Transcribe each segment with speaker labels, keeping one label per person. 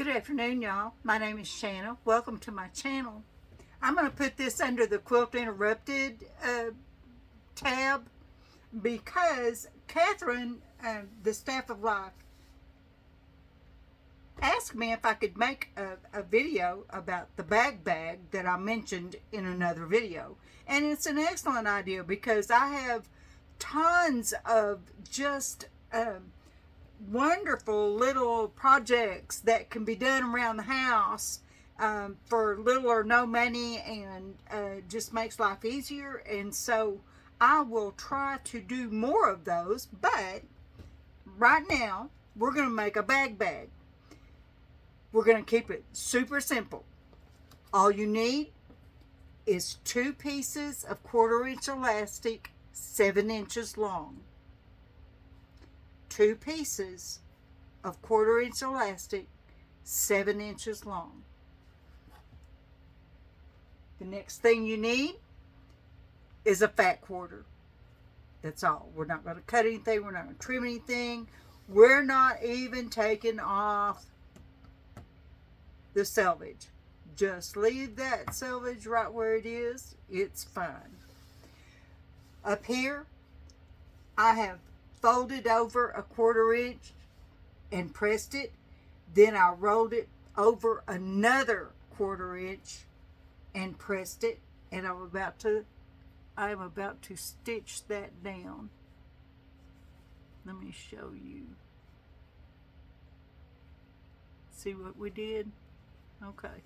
Speaker 1: Good afternoon, y'all. My name is Shanna. Welcome to my channel. I'm going to put this under the Quilt Interrupted tab because Catherine, the Staff of Life, asked me if I could make a video about the bag that I mentioned in another video. And it's an excellent idea because I have tons of just wonderful little projects that can be done around the house for little or no money, and just makes life easier. And so I will try to do more of those, but right now we're going to make a bag. We're going to keep it super simple. All you need is 2 pieces of 1/4-inch elastic 7 inches long. 2 pieces of 1/4-inch elastic 7 inches long. The next thing you need is a fat quarter. That's all. We're not going to cut anything. We're not going to trim anything. We're not even taking off the selvage. Just leave that selvage right where it is. It's fine. Up here, I have folded over a 1/4 inch and pressed it. Then I rolled it over another 1/4 inch and pressed it. And I'm about to stitch that down. Let me show you. See what we did? Okay.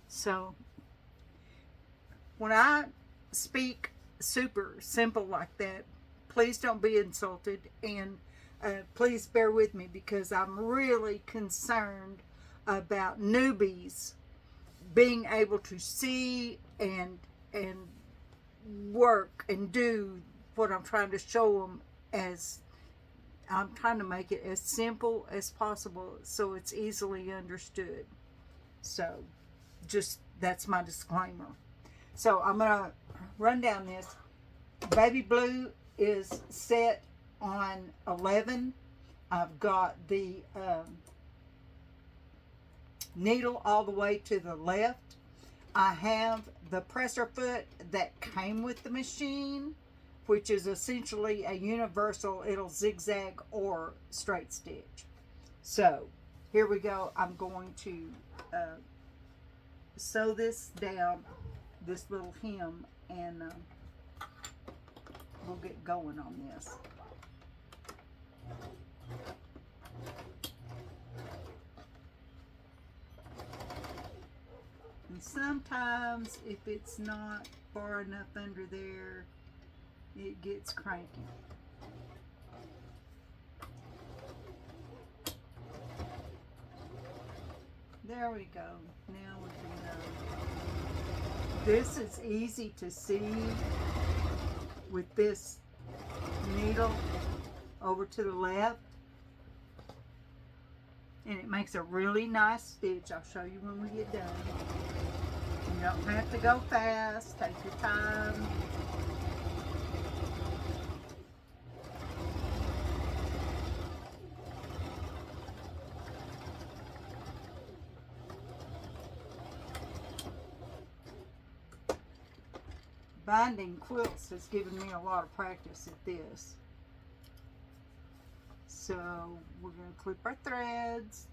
Speaker 1: So when I speak super simple like that, please don't be insulted, and please bear with me because I'm really concerned about newbies being able to see and work and do what I'm trying to show them. As I'm trying to make it as simple as possible so it's easily understood. So just, that's my disclaimer. So I'm going to run down this. Baby blue is set on 11. I've got the needle all the way to the left. I have the presser foot that came with the machine, which is essentially a universal. It'll zigzag or straight stitch. So here we go. I'm going to sew this down, this little hem, and we'll get going on this. And sometimes if it's not far enough under there, it gets cranky. There we go. Now we can know. This is easy to see with this needle over to the left, and it makes a really nice stitch. I'll show you when we get done. You don't have to go fast. Take your time. Binding quilts has given me a lot of practice at this. So we're going to clip our threads.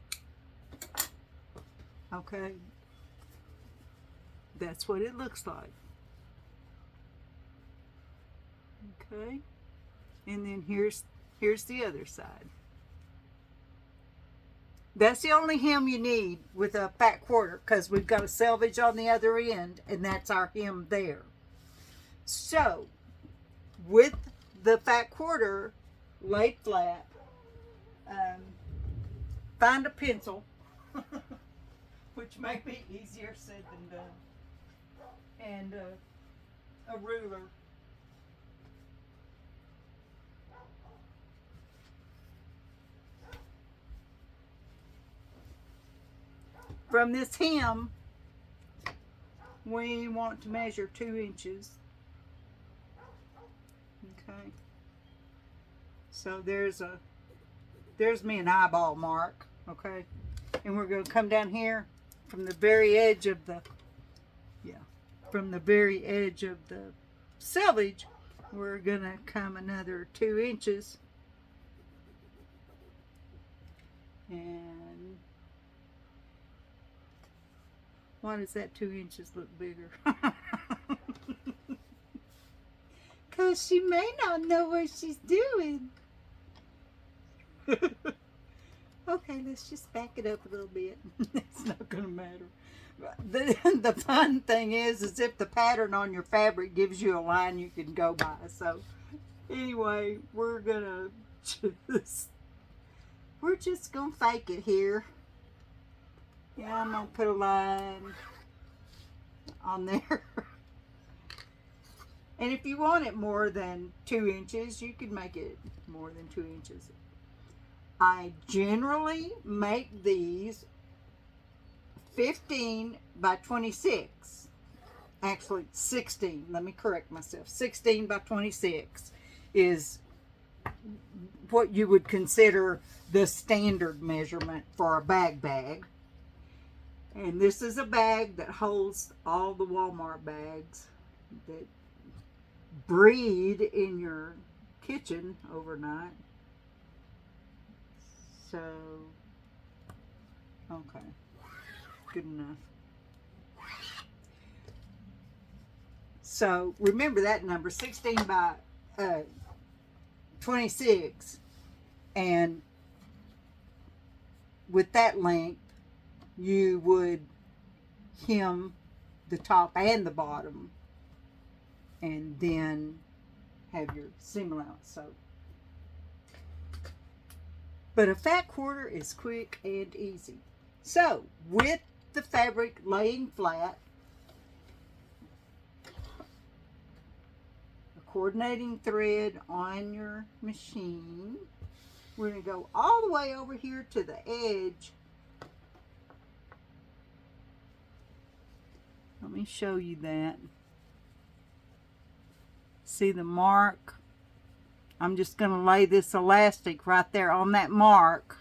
Speaker 1: Okay. That's what it looks like. Okay. And then here's the other side. That's the only hem you need with a fat quarter, because we've got a selvage on the other end, and that's our hem there. So, with the fat quarter laid flat, find a pencil, which may be easier said than done, and a ruler. From this hem, we want to measure 2 inches. Okay. So there's me an eyeball mark. Okay. And we're going to come down here from the very edge of the, from the very edge of the selvage. We're going to come another 2 inches. And why does that 2 inches look bigger? Because she may not know what she's doing. Okay, let's just back it up a little bit. It's not going to matter. The fun thing is if the pattern on your fabric gives you a line you can go by. So anyway, we're just going to fake it here. Yeah, I'm going to put a line on there. And if you want it more than 2 inches, you can make it more than 2 inches. I generally make these 15 by 26. Actually, 16. Let me correct myself. 16 by 26 is what you would consider the standard measurement for a bag. And this is a bag that holds all the Walmart bags that breed in your kitchen overnight. So, okay, good enough. So remember that number, 16 by 26, and with that length you would hem the top and the bottom and then have your seam allowance. So, but a fat quarter is quick and easy. So with the fabric laying flat, a coordinating thread on your machine, we're going to go all the way over here to the edge. Let me show you that. See the mark? I'm just going to lay this elastic right there on that mark.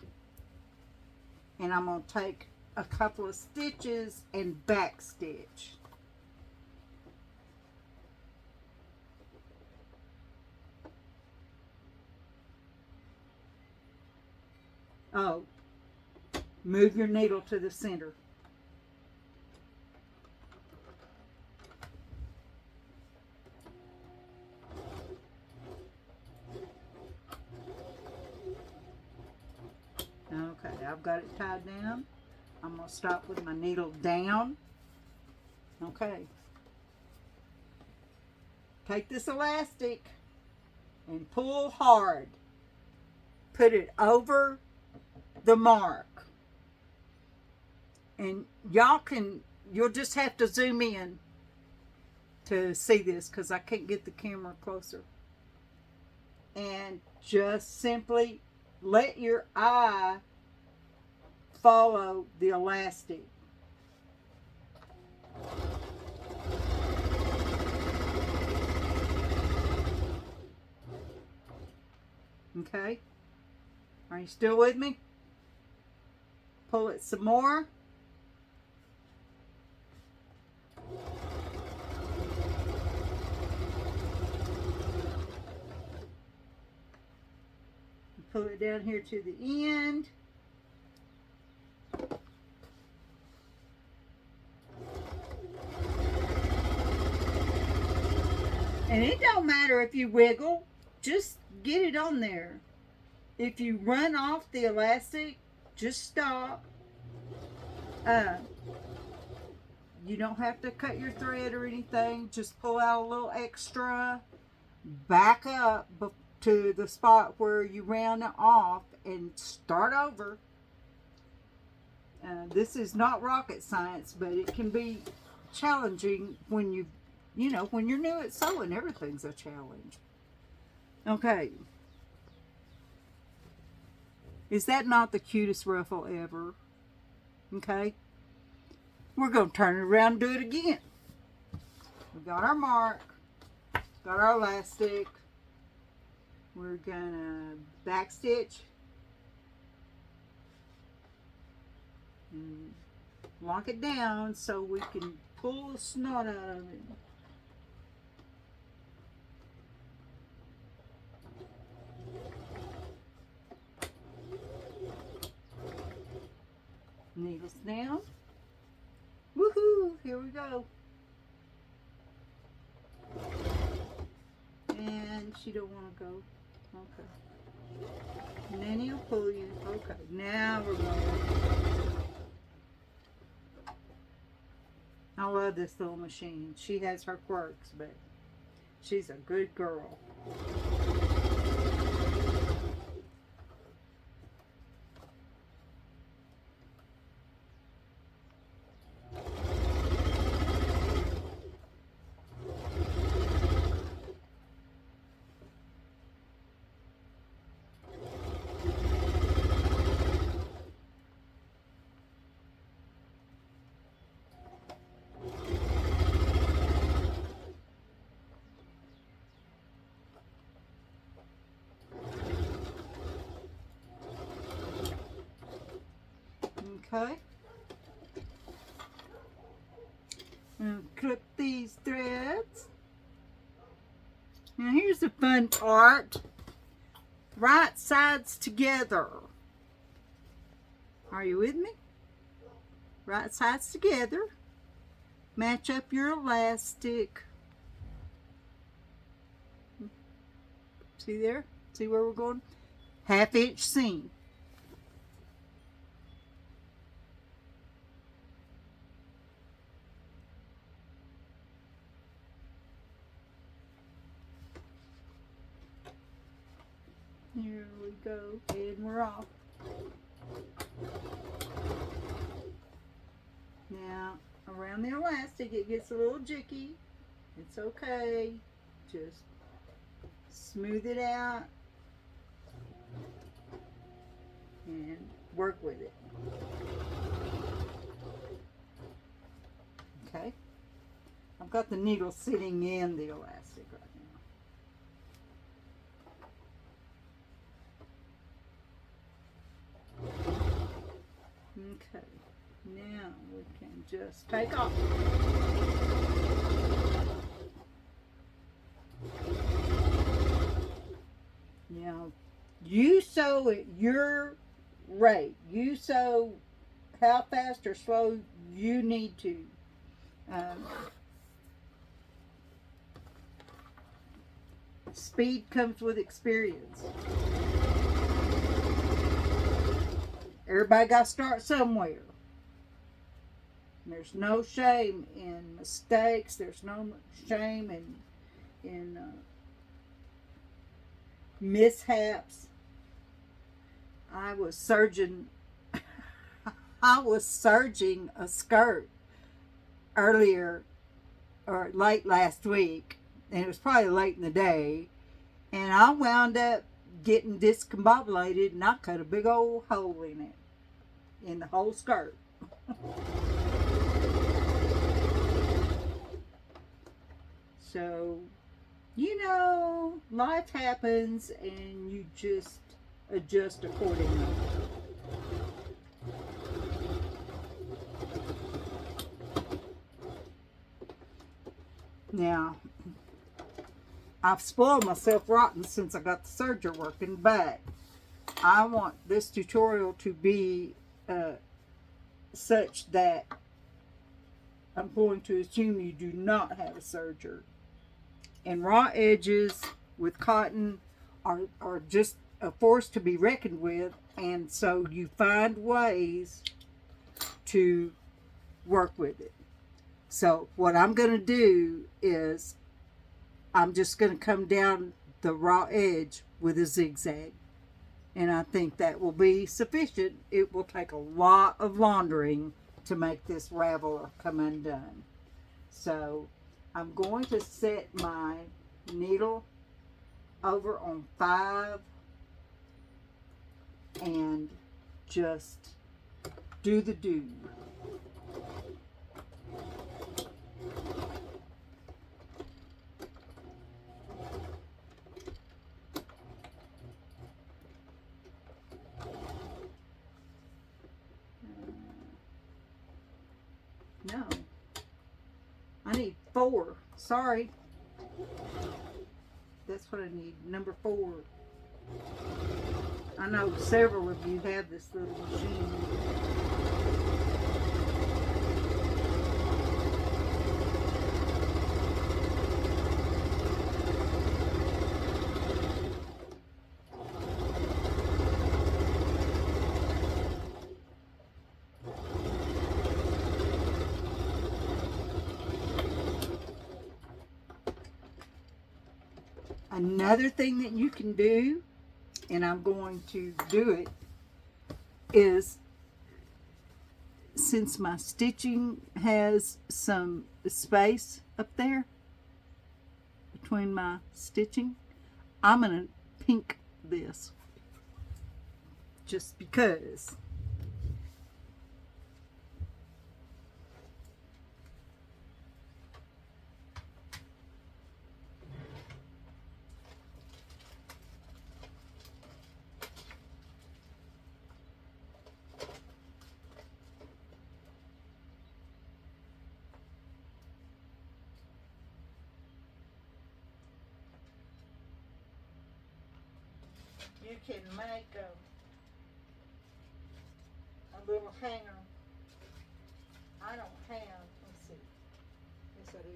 Speaker 1: And I'm going to take a couple of stitches and back stitch. Oh, move your needle to the center. Okay, I've got it tied down. I'm going to stop with my needle down. Okay. Take this elastic and pull hard. Put it over the mark. And you'll just have to zoom in to see this because I can't get the camera closer. And just simply let your eye follow the elastic. Okay? Are you still with me? Pull it some more. Pull it down here to the end. And it don't matter if you wiggle, just get it on there. If you run off the elastic, just stop. You don't have to cut your thread or anything. Just pull out a little extra. Back up to the spot where you ran off and start over. This is not rocket science, but it can be challenging when when you're new at sewing. Everything's a challenge. Okay. Is that not the cutest ruffle ever? Okay. We're going to turn it around and do it again. We got our mark. Got our elastic. We're going to back stitch. and lock it down so we can pull the snot out of it. Needles down. Woohoo! Here we go. And she don't want to go. Okay. And then he'll pull you. Okay. Now we're going. I love this little machine. She has her quirks, but she's a good girl. Okay. And clip these threads. Now here's the fun part. Right sides together. Are you with me? Right sides together. Match up your elastic. See there? See where we're going? 1/2 inch seam. Here we go, and we're off. Now, around the elastic, it gets a little jicky. It's okay. Just smooth it out and work with it. Okay. I've got the needle sitting in the elastic right now. Okay, now we can just take off. Now, you sew at your rate. You sew how fast or slow you need to. Speed comes with experience. Everybody got to start somewhere. There's no shame in mistakes. There's no shame in mishaps. I was serging a skirt earlier or late last week, and it was probably late in the day, and I wound up getting discombobulated, and I cut a big old hole in it, in the whole skirt. So, you know, life happens, and you just adjust accordingly. Now, I've spoiled myself rotten since I got the serger working, but I want this tutorial to be such that I'm going to assume you do not have a serger. And raw edges with cotton are just a force to be reckoned with, and so you find ways to work with it. So what I'm going to do is I'm just going to come down the raw edge with a zigzag, and I think that will be sufficient. It will take a lot of laundering to make this ravel or come undone. So I'm going to set my needle over on 5 and just do the do. No. I need 4. Sorry. That's what I need. Number 4. I know several of you have this little machine. Another thing that you can do, and I'm going to do it, is since my stitching has some space up there between my stitching, I'm going to pink this just because. You can make a little hanger. I don't have, let's see. Yes, I do.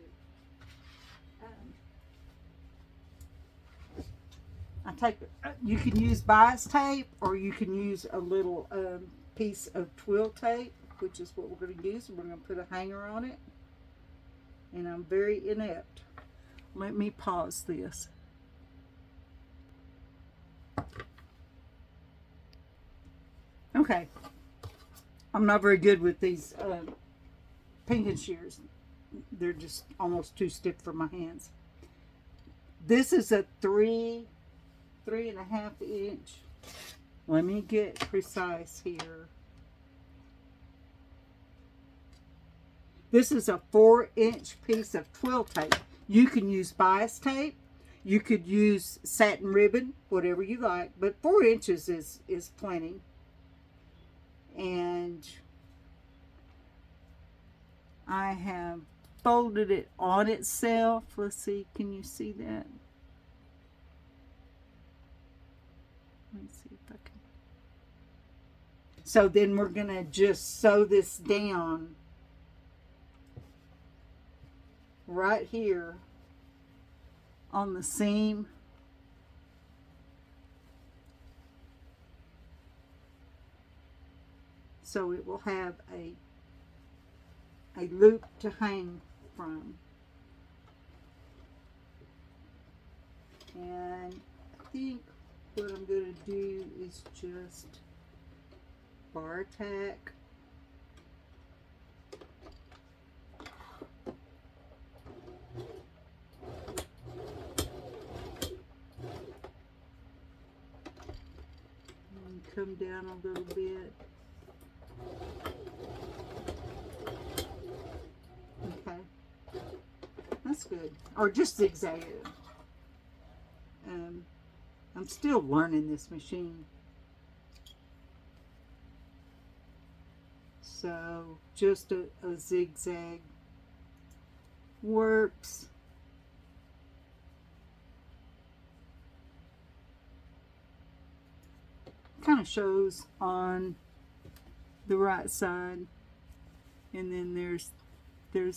Speaker 1: I take, you can use bias tape, or you can use a little piece of twill tape, which is what we're going to use. We're going to put a hanger on it. And I'm very inept. Let me pause this. Okay, I'm not very good with these pinking shears. They're just almost too stiff for my hands. This is a 3.5 inch. Let me get precise here. This is a 4-inch piece of twill tape. You can use bias tape. You could use satin ribbon, whatever you like, but 4 inches is plenty. And I have folded it on itself. Let's see, can you see that? Let me see if I can. So then we're going to just sew this down right here on the seam. So it will have a loop to hang from. And I think what I'm going to do is just bar tack. And come down a little bit. Okay, that's good. Or just zigzag it. I'm still learning this machine. So just a zigzag works. Kind of shows on the right side, and then there's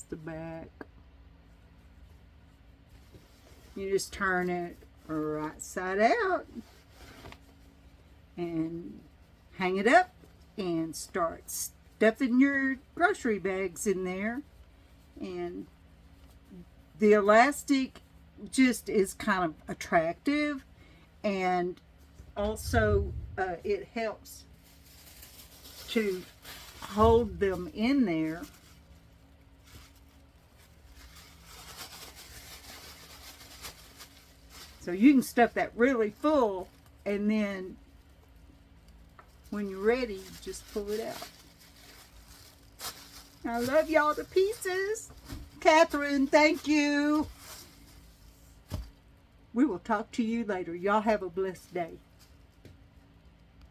Speaker 1: the back. You just turn it right side out and hang it up and start stuffing your grocery bags in there. And the elastic just is kind of attractive, and also it helps to hold them in there. So you can stuff that really full, and then when you're ready, just pull it out. I love y'all to pieces. Catherine, thank you. We will talk to you later. Y'all have a blessed day.